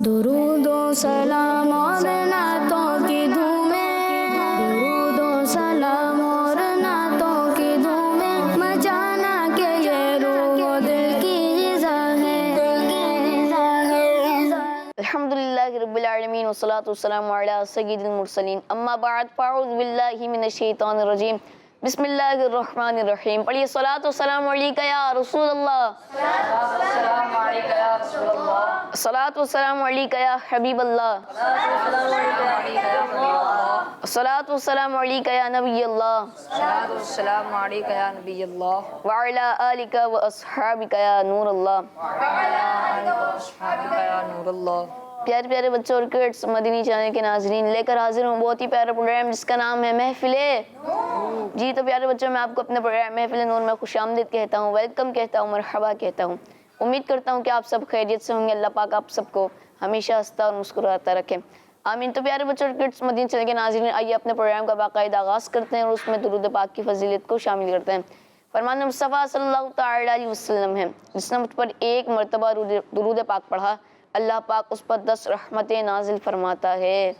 درود و سلام اور نعتوں کی دھومیں، درود و سلام اور نعتوں کی دھومیں، مچانا کہ یہ روح و دل کی غذا ہے۔ الحمدللہ رب العالمین والصلاة والسلام علی سید المرسلین، اما بعد فاعوذ باللہ من الشیطان الرجیم، بسم اللہ الرحمن الرحیم۔ پڑھیے صلاۃ والسلام علیکہ یا رسول اللہ، صلاۃ والسلام علیکہ یا حبیب اللہ، صلاۃ والسلام علیکہ یا نبی اللہ، السلام علیکم یا نبی اللہ وعلی آلک و اصحابک یا نور اللہ۔ یا نور اللہ۔ پیارے پیارے بچوں اور کڈس، مدنی چینل کے ناظرین، لے کر حاضر ہوں بہت ہی پیارا پروگرام جس کا نام ہے محفل جی۔ تو پیارے بچوں، میں آپ کو اپنے پروگرام محفل نور میں خوش آمدید کہتا ہوں، ویلکم کہتا ہوں، مرحبا کہتا ہوں۔ امید کرتا ہوں کہ آپ سب خیریت سے ہوں گے۔ اللہ پاک آپ سب کو ہمیشہ ہنستا اور مسکراتا رکھے، آمین۔ تو پیارے بچوں اور کڈس، مدنی چینل کے ناظرین، آئیے اپنے پروگرام کا باقاعدہ آغاز کرتے ہیں اور اس میں درود پاک کی فضیلت کو شامل کرتے ہیں۔ فرمان مصطفیٰ صلی اللہ تعالی علیہ وسلم ہے، جس نے مجھ پر ایک مرتبہ درود پاک پڑھا، اللہ پاک اس پر 10 رحمتیں نازل فرماتا ہے۔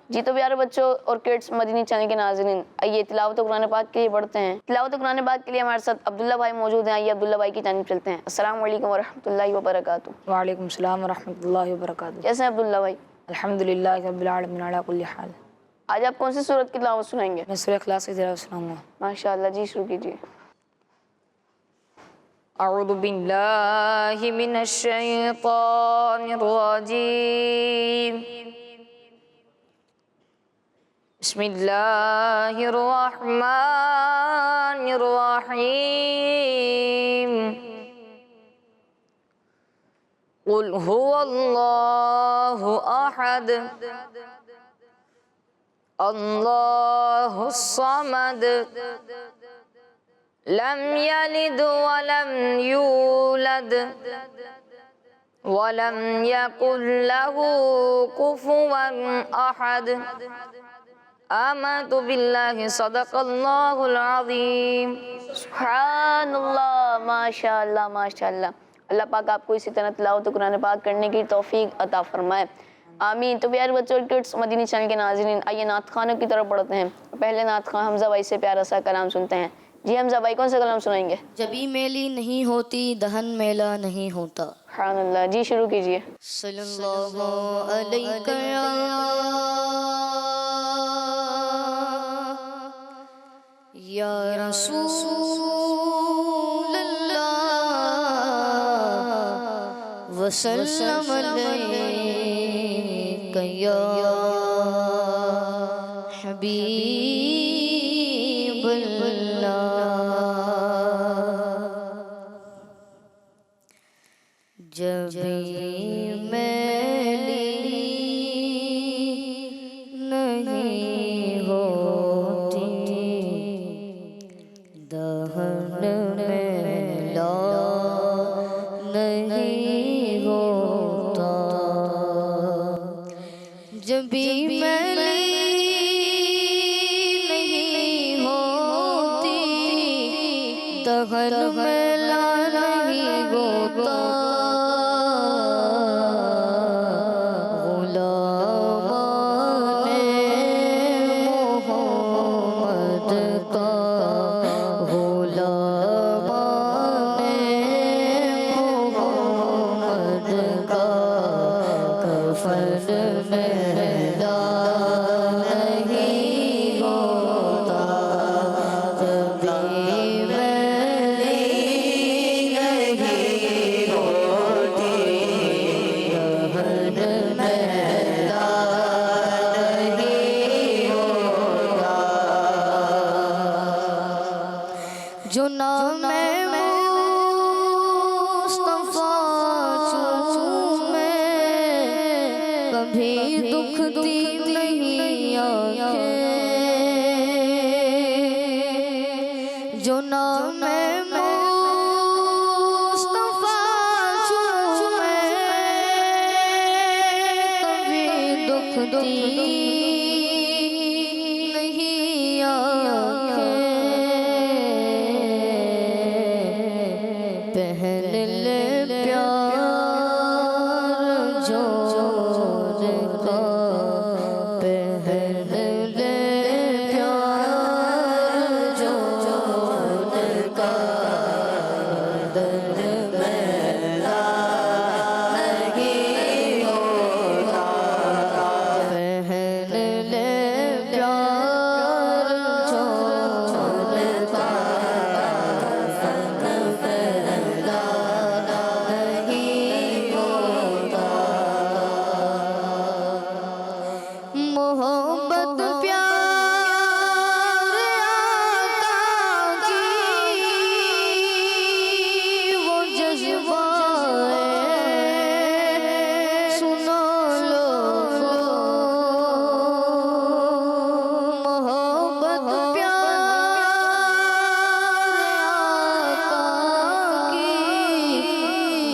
جی تو پیارے بچوں اور کڈس، مدنی چینل کے ناظرین، آئیے تلاوت قرآن پاک کے لیے پڑھتے ہیں۔ تلاوت قرآن پاک کے لیے ہمارے ساتھ عبداللہ بھائی موجود ہیں، آئیے عبداللہ بھائی کی جانب چلتے ہیں۔ السلام علیکم ورحمۃ اللہ وبرکاتہ۔ وعلیکم السلام ورحمۃ اللہ وبرکاتہ۔ کیسے ہیں عبداللہ بھائی؟ الحمدللہ رب العالمین علی کل حال۔ آج آپ کون سی سورت کی تلاوت سنائیں گے؟ میں سورہ اخلاص کی تلاوت سناؤں گا۔ ماشاءاللہ، جی شروع کیجیے۔ اعوذ باللہ من الشیطان الرجیم، بسم اللہ الرحمن الرحیم، قل هو اللہ احد اللہ الصمد لم یلد ولم یولد ولم یکن له کفوا احد۔ آمنت باللہ صدق اللہ العظیم۔ سبحان اللہ، ماشاءاللہ ماشاءاللہ۔ اللہ پاک آپ کو اسی طرح تلاوت قرآن پاک کرنے کی توفیق عطا فرمائے، آمین۔ تو پیارے بچوں اور کڈس، مدنی چینل کے ناظرین، آئیے نعت خوانوں کی طرف بڑھتے ہیں۔ پہلے نعت خواں حمزہ بھائی سے پیارا سا کلام سنتے ہیں۔ جی حمزہ بھائی، کون سا کلام سنائیں گے؟ جبھی میلی نہیں ہوتی دہن میلا نہیں ہوتا۔ سبحان اللہ، جی شروع کیجیے۔ صلی اللہ علیہ یا رسول اللہ وسلم علیک یا حبیب اللہ۔ جب میلی نہیں ہوتی دہن میلا نہیں ہوتا، جب بھی میلی نہیں ہوتی دہن میلا نہیں ہوتا، جو نام مصطفیٰ چومے کبھی دکھتی نہیں آنکھیں، جو نام مصطفیٰ چومے کبھی دکھتی نہیں آنکھیں، پہن لے پیار جوڑ کا پہن لے پیار جوڑ کا در میلا نہیں ہوتا پہن لے پیار جوڑ کا میلا نہیں ہوتا محبت پیار آقا کی وہ جذبہ ہے سنو لوگو محبت پیار آقا کی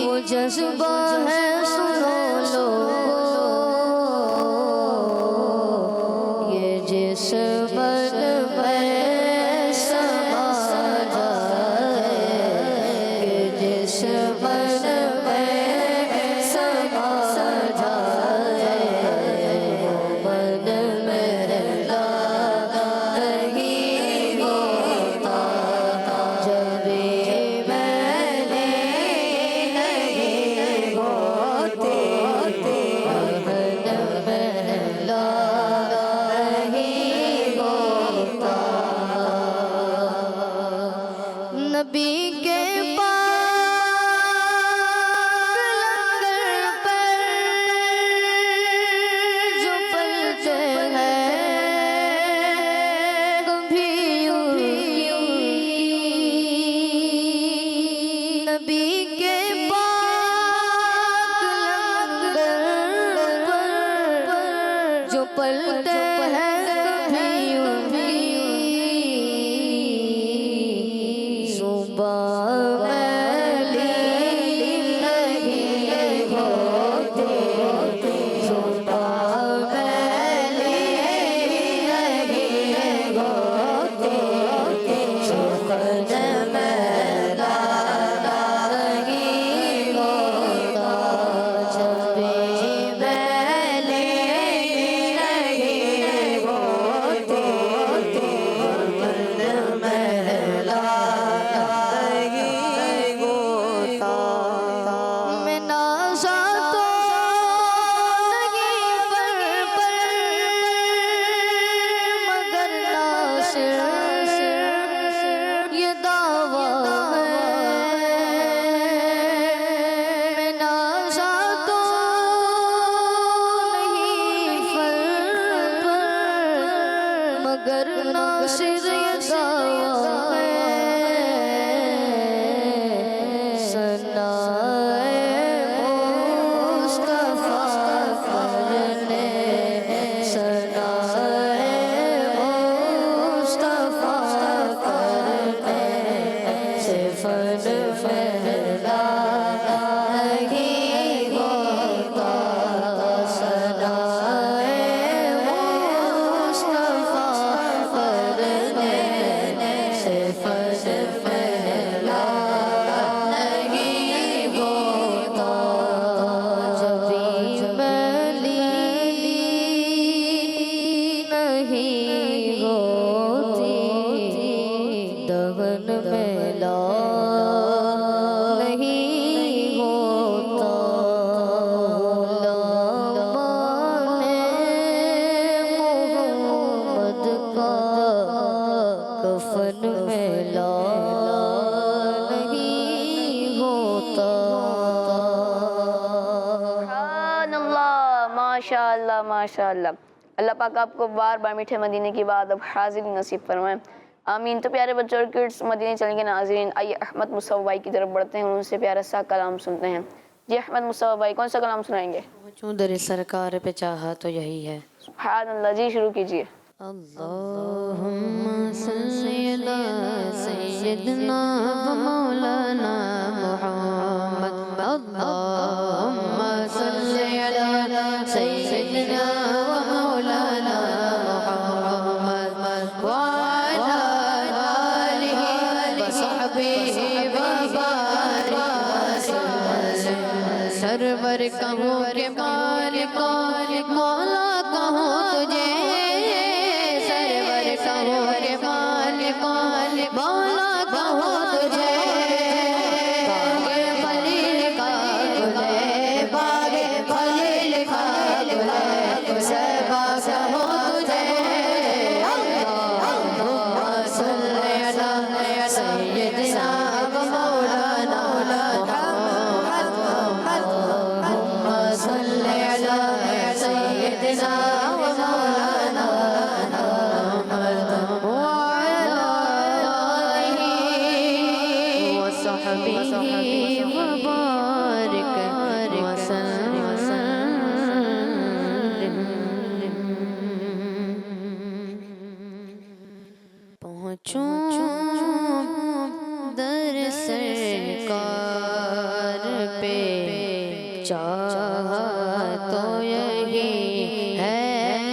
وہ جذبہ ہے سنو لوگو یہ جس من میں سما جائے یہ جس من میں سما جائے من میلا نہیں ہوتا جب میں نہیں ہوتے من میلا نہیں ہوتا نبی کے پاک لنگر پر جو پلتے ہیں کبھی یوں نبی کے پاک لنگر پر جو پلتے ہیں کبھی یوں صبح میلی نہیں ہوتی صبح میلی نہیں ہوتی سخن میلا نہیں ہوتا جب میلی نہیں ہوتی من میلا نہیں ہوتا میں نازا تو نہیں پر مگر ناصر یہ دعویٰ ہے میں نازا تو نہیں پر مگر ناصر یہ دعویٰ ہے ثنائے مصطفیٰ کرنے ثنائے مصطفیٰ کرنے سے فن میلا نہیں ہوتا ثنائے مصطفیٰ کرنے سے فن میلا نہیں ہوتا جب میلی نہیں ہوتی دہن میلا نہیں ہوتا لانے محمد کا کفن میلا نہیں ہوتا سبحان اللہ ماشاء اللہ ماشاء اللہ اللہ پاک آپ کو بار بار میٹھے مدینے کی بات اب حاضری نصیب فرمائیں آمین تو پیارے بچوں اور کڈس مدینے چلیں گے ناظرین آئیے احمد مصطفیٰ بھائی کی طرف بڑھتے ہیں ان سے پیارا سا کلام سنتے ہیں جی احمد مصطفیٰ بھائی کون سا کلام سنائیں گے چوں در سرکار پہ چاہا تو یہی ہے سبحان اللہ جی شروع کیجئے اللہم صلی علی سیدنا و مولانا محمد اللہم صلی علی سیدنا و مولانا محمد وعلا آلہ وصحبہ وبارک وسلم سرور کہوں کہ کے مالک مولا کہوں تجھے سرور کہوں کے مالک مولا کہوں تجھے باغ خلیل کا گلے باغ خلیل کا گلے صحبہ کہوں تجھے اللہم صلی علی سیدنا و مولانا محمد اللہم صلی علی سیدنا و مولانا محمد وعلی آلہ وصحبہ وبارک وسلم پہنچوں در سرکار پہ چاہت تو یہی ہے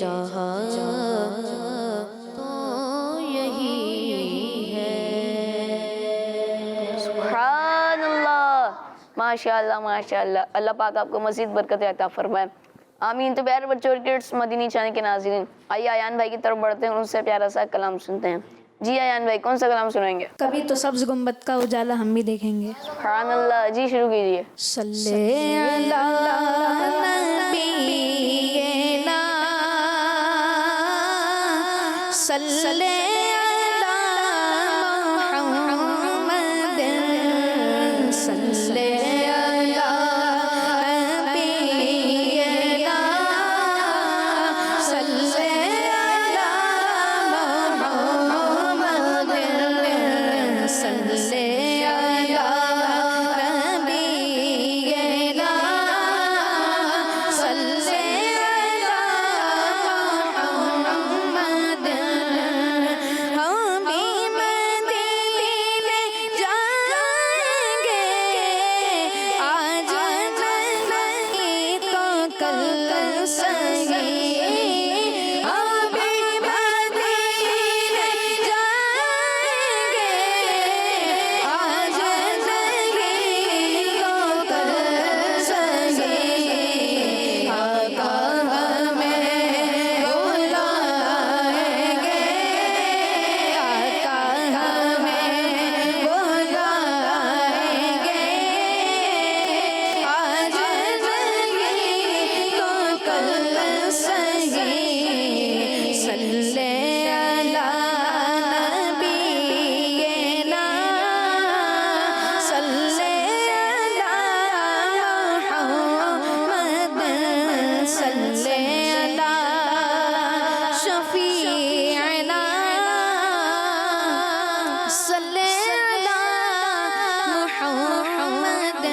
چاہا تو یہی ہے. سبحان اللہ. ماشاء اللہ ماشاء اللہ. اللہ پاک آپ کو مزید برکت عطا فرمائے. آمین. تو پیارے بچوں اور کڈس مدینی چینل کے ناظرین، آئیے ایان بھائی کی طرف بڑھتے ہیں، ان سے پیارا سا کلام سنتے ہیں. جی ایان بھائی کون سا کلام سنائیں گے؟ کبھی تو سبز گنبد کا اجالا ہم بھی دیکھیں گے. سبحان اللہ. جی شروع کیجیے. صلی علی نبینا صلی علی محمد صلی علی نبینا صلی علی محمد صلی علی نبینا صلی علی محمد. ہم بھی مدینے جائیں گے آج نہیں تو کل سہی. ہم بھی مدینے جائیں گے آج نہیں تو کل سہی. آقا ہمیں بلائیں گے آقا ہمیں بلائیں گے آج نہیں تو کل سہی. صلی علی نبینا صلی علی محمد صلی علی شفیعنا صلی علی محمد.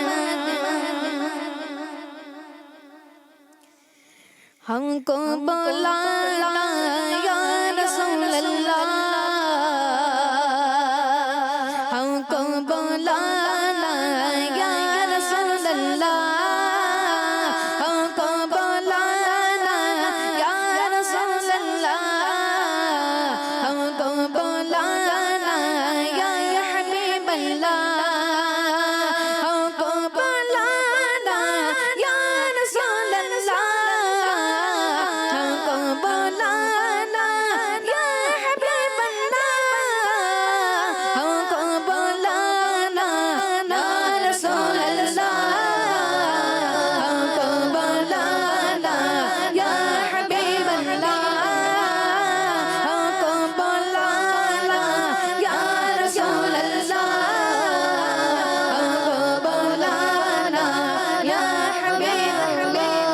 ہم کو بلانا یا رسول اللہ ہم کو بلانا یا رسول اللہ ہم کو بلانا یا رسول اللہ ہم کو بلانا یا حبیب اللہ ہم کو بلانا یا رسول اللہ ہم کو بلانا یا حبیب اللہ ہم کو بلانا یا رسول اللہ ہم کو بلانا یا حبیب اللہ ہم کو بلانا یا رسول اللہ ہم کو بلانا یا حبیب اللہ.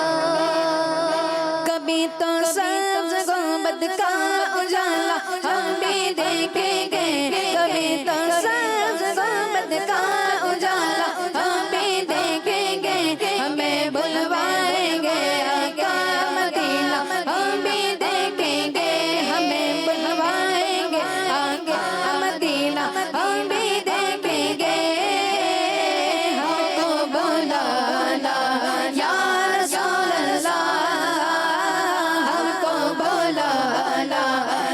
کبھی تو سبز گنبد کا اجالا ہم بھی دیکھیں گے کبھی تو سبز گنبد کا اجالا ہم بھی دیکھیں گے. ہمیں بلوائیں گے آقا مدینہ ہم بھی دیکھیں گے. ہمیں بلوائیں گے آقا مدینہ ہم بھی دیکھیں گے. ہم کو بلانا یا رسول اللہ ہم کو بلانا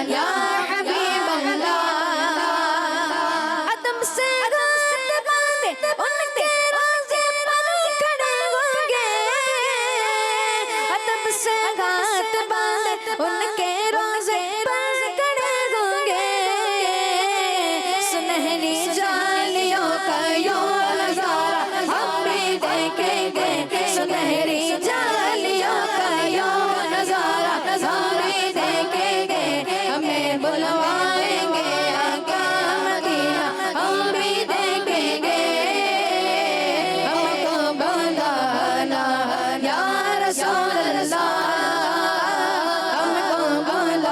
یا حبیب اللہ. عدم سے رات باندھے ان کے روزے پر کھڑے ہوں گے. عدم سے رات باندھے ان کے روزے پر کھڑے ہوں گے. سنہری جالیوں کا یوں نظارہ ہم بھی دیکھیں گے. سنہری جالیوں کا یوں نظارہ ہم بھی دیکھیں گے. ہمیں بلوائیں گے آقا مدینہ ہم بھی دیکھیں گے. ہم کو بلانا یا رسول اللہ ہم کو بلانا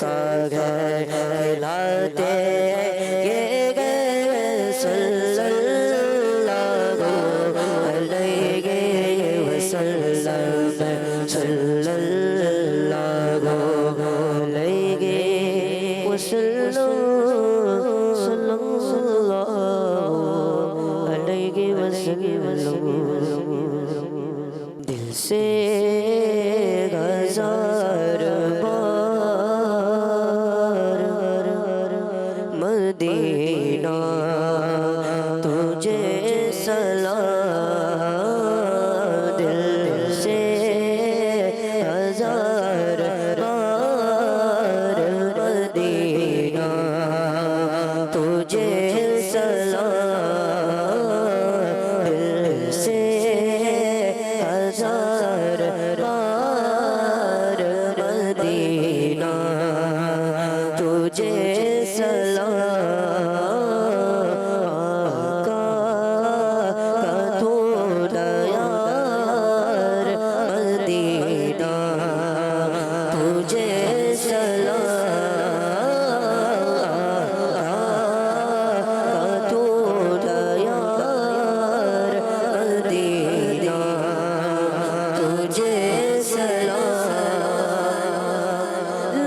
کا گھر کھلاتے یہ گئے صلی اللہ علیہ وسلم صلی اللہ علیہ وسلم صلی اللہ علیہ وسلم دل سے ہزار بار مدینہ تجھے سلام دل سے ہزار بار مدینہ تجھے سلام دل سے ہزار بار مدینہ تجھے سلام آقا کا تو دیار مدینہ تجھے سلام آقا تو دیار مدینہ تجھے سلام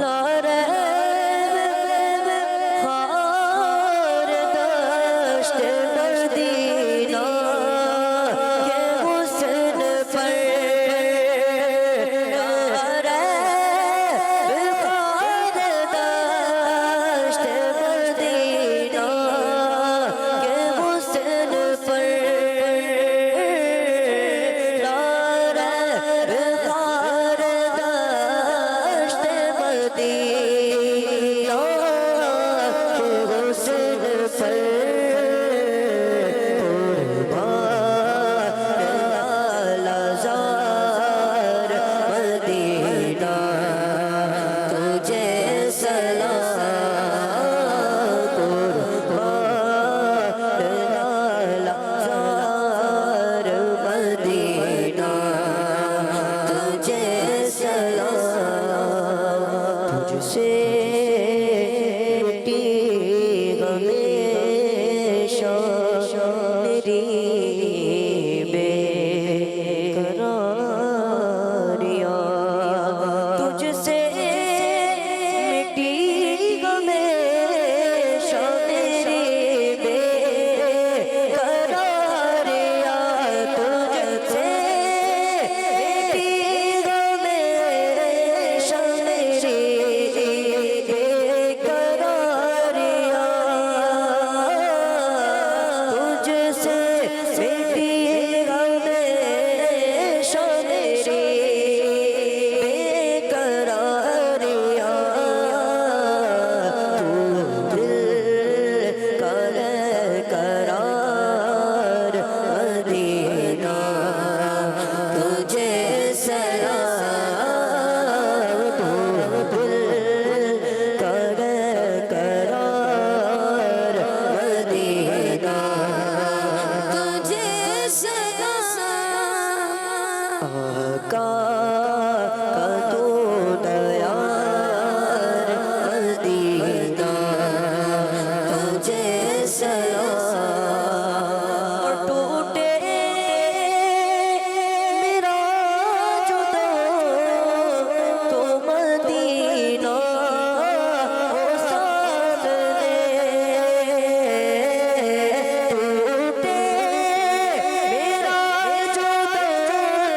لا ریب خار دشت مدینہ کے حسن پر لا ریب خار دشت مدینہ کے حسن پر لا ریب خار دشت مدینہ کے حسن پر قربان لازار مدینہ تجھے سلام قربان لازار مدینہ تجھے سلام تجھ سے مٹی ہمیشہ میری بے قراریاں تجھ سے مٹی ہمیشہ میری بے قراریاں تجھ سے مٹی ہمیشہ میری بے قراریاں تجھ سے مٹی ہمیشہ میری بے قراریاں تو دل کا ہے قرار مدینہ تجھے سلام تو دل کا ہے قرار مدینہ تجھے سلام آقا کا تو دیار مدینہ تجھے سلام ٹوٹے میرا جو تو مدینہ ہو سامنے ٹوٹے میرا جو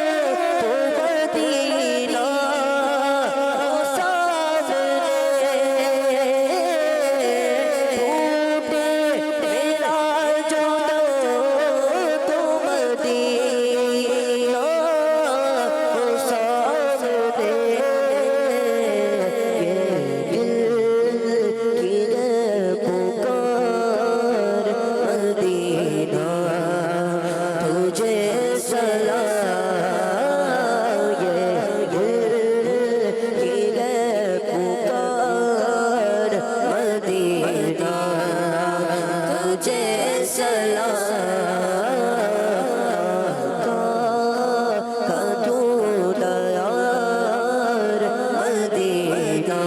تو مدینہ ہو سامنے ٹوٹے میرا جو تو مدینہ ہو سامنے یہ دل کی ہے پکار مدینہ تجھے سلام یہ دل کی ہے پکار مدینہ تجھے سلام کا تو دیار مدینہ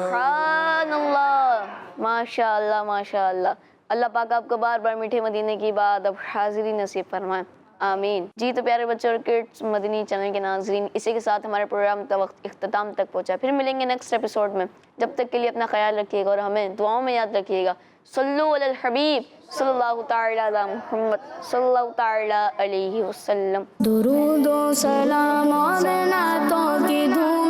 سبحان اللہ، ماشاء اللہ ماشاء اللہ. اللہ پاک آپ کو بار بار میٹھے مدینے کی بات اب حاضری نصیب فرمائے، آمین. جی تو پیارے بچوں اور کڈس مدنی چینل کے ناظرین، اسی کے ساتھ ہمارے پروگرام کا وقت اختتام تک پہنچا. پھر ملیں گے نیکسٹ ایپیسوڈ میں. جب تک کے لیے اپنا خیال رکھیے گا اور ہمیں دعاؤں میں یاد رکھیے گا. صلو علی الحبیب صلی اللہ تعالی علی محمد صلی اللہ تعالی علیہ وسلم. درود و سلام اور نعتوں کی دھوم